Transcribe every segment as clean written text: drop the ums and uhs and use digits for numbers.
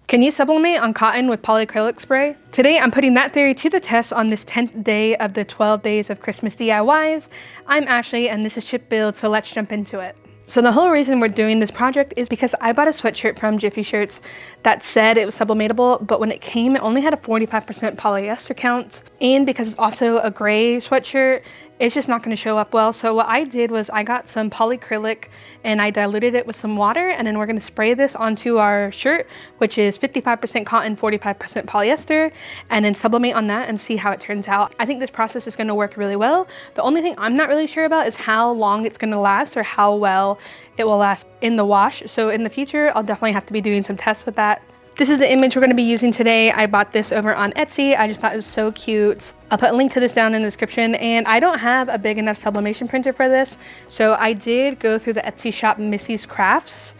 Can you sublimate on cotton with polyacrylic spray? Today I'm putting that theory to the test on this 10th day of the 12 days of Christmas DIYs. I'm Ashley and this is Chip Build, so let's jump into it. So the whole reason we're doing this project is because I bought a sweatshirt from Jiffy Shirts that said it was sublimatable, but when it came, it only had a 45% polyester count. And because it's also a gray sweatshirt, it's just not going to show up well. So what I did was I got some polyacrylic and I diluted it with some water, and then we're going to spray this onto our shirt, which is 55% cotton, 45% polyester, and then sublimate on that and see how it turns out. I think this process is going to work really well. The only thing I'm not really sure about is how long it's going to last or how well it will last in the wash. So in the future, I'll definitely have to be doing some tests with that. This is the image we're going to be using today. I bought this over on Etsy. I just thought it was so cute. I'll put a link to this down in the description, and I don't have a big enough sublimation printer for this, so I did go through the Etsy shop Missy's Crafts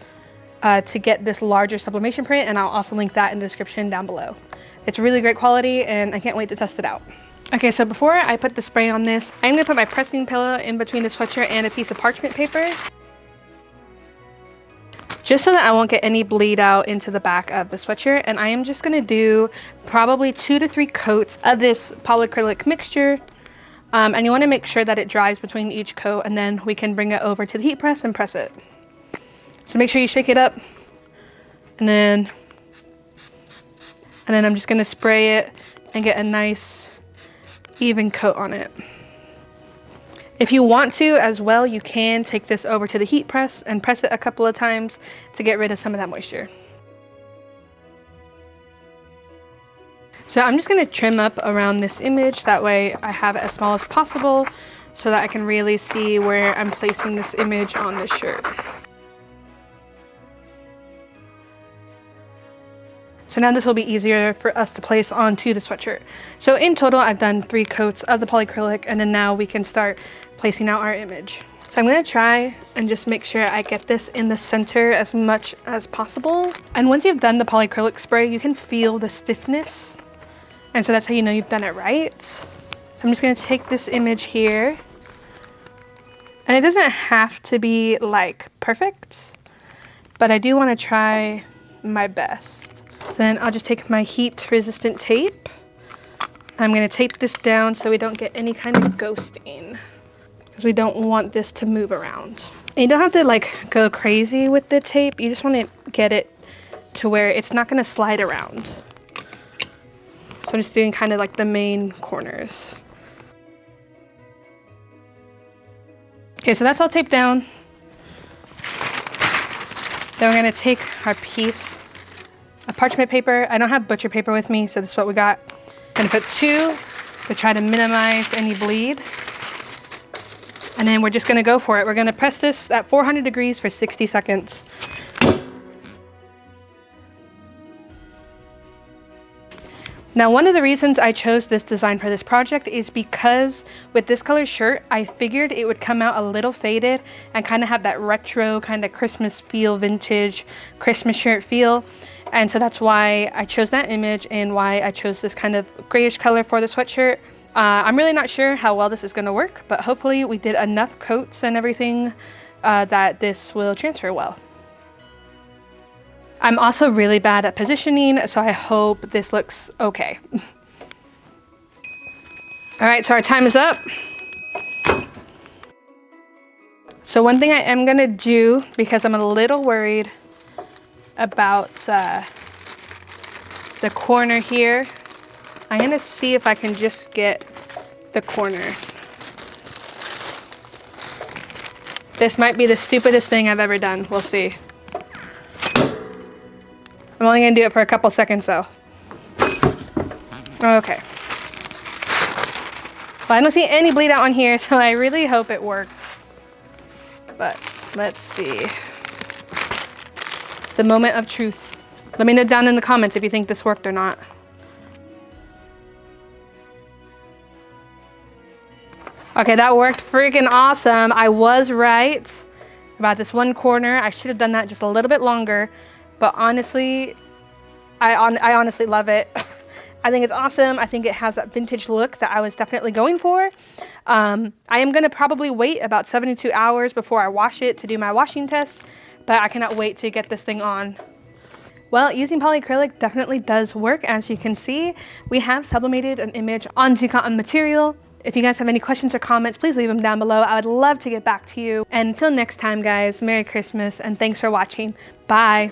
to get this larger sublimation print, and I'll also link that in the description down below. It's really great quality and I can't wait to test it out. Okay, so before I put the spray on this, I'm going to put my pressing pillow in between the sweatshirt and a piece of parchment paper, just so that I won't get any bleed out into the back of the sweatshirt. And I am just gonna do probably 2 to 3 coats of this polyacrylic mixture. And you wanna make sure that it dries between each coat, and then we can bring it over to the heat press and press it. So make sure you shake it up, and then I'm just gonna spray it and get a nice even coat on it. If you want to as well, you can take this over to the heat press and press it a couple of times to get rid of some of that moisture. So I'm just going to trim up around this image, that way I have it as small as possible so that I can really see where I'm placing this image on this shirt. So now this will be easier for us to place onto the sweatshirt. So in total, I've done 3 coats of the polyacrylic, and then now we can start placing out our image. So I'm gonna try and just make sure I get this in the center as much as possible. And once you've done the polyacrylic spray, you can feel the stiffness. And so that's how you know you've done it right. So I'm just gonna take this image here. And it doesn't have to be like perfect, but I do wanna try my best. So then I'll just take my heat resistant tape. I'm gonna tape this down so we don't get any kind of ghosting, because we don't want this to move around. And you don't have to like go crazy with the tape. You just want to get it to where it's not gonna slide around. So I'm just doing kind of like the main corners. Okay, so that's all taped down. Then we're gonna take our piece of parchment paper. I don't have butcher paper with me, so this is what we got. I'm gonna put 2 to try to minimize any bleed. And then we're just gonna go for it. We're gonna press this at 400 degrees for 60 seconds. Now, one of the reasons I chose this design for this project is because with this color shirt, I figured it would come out a little faded and kind of have that retro kind of Christmas feel, vintage Christmas shirt feel. And so that's why I chose that image and why I chose this kind of grayish color for the sweatshirt. I'm really not sure how well this is going to work, but hopefully we did enough coats and everything that this will transfer well. I'm also really bad at positioning, so I hope this looks okay. All right, so our time is up. So one thing I am going to do, because I'm a little worried about the corner here, I'm gonna see if I can just get the corner. This might be the stupidest thing I've ever done. We'll see. I'm only gonna do it for a couple seconds though. Okay. Well, I don't see any bleed out on here, so I really hope it worked. But let's see. The moment of truth. Let me know down in the comments if you think this worked or not. Okay, that worked freaking awesome. I was right about this one corner. I should have done that just a little bit longer, but honestly, I honestly love it. I think it's awesome. I think it has that vintage look that I was definitely going for. I am gonna probably wait about 72 hours before I wash it to do my washing test, but I cannot wait to get this thing on. Well, using polyacrylic definitely does work. As you can see, we have sublimated an image onto cotton material. If you guys have any questions or comments, please leave them down below. I would love to get back to you. And until next time, guys, Merry Christmas and thanks for watching. Bye.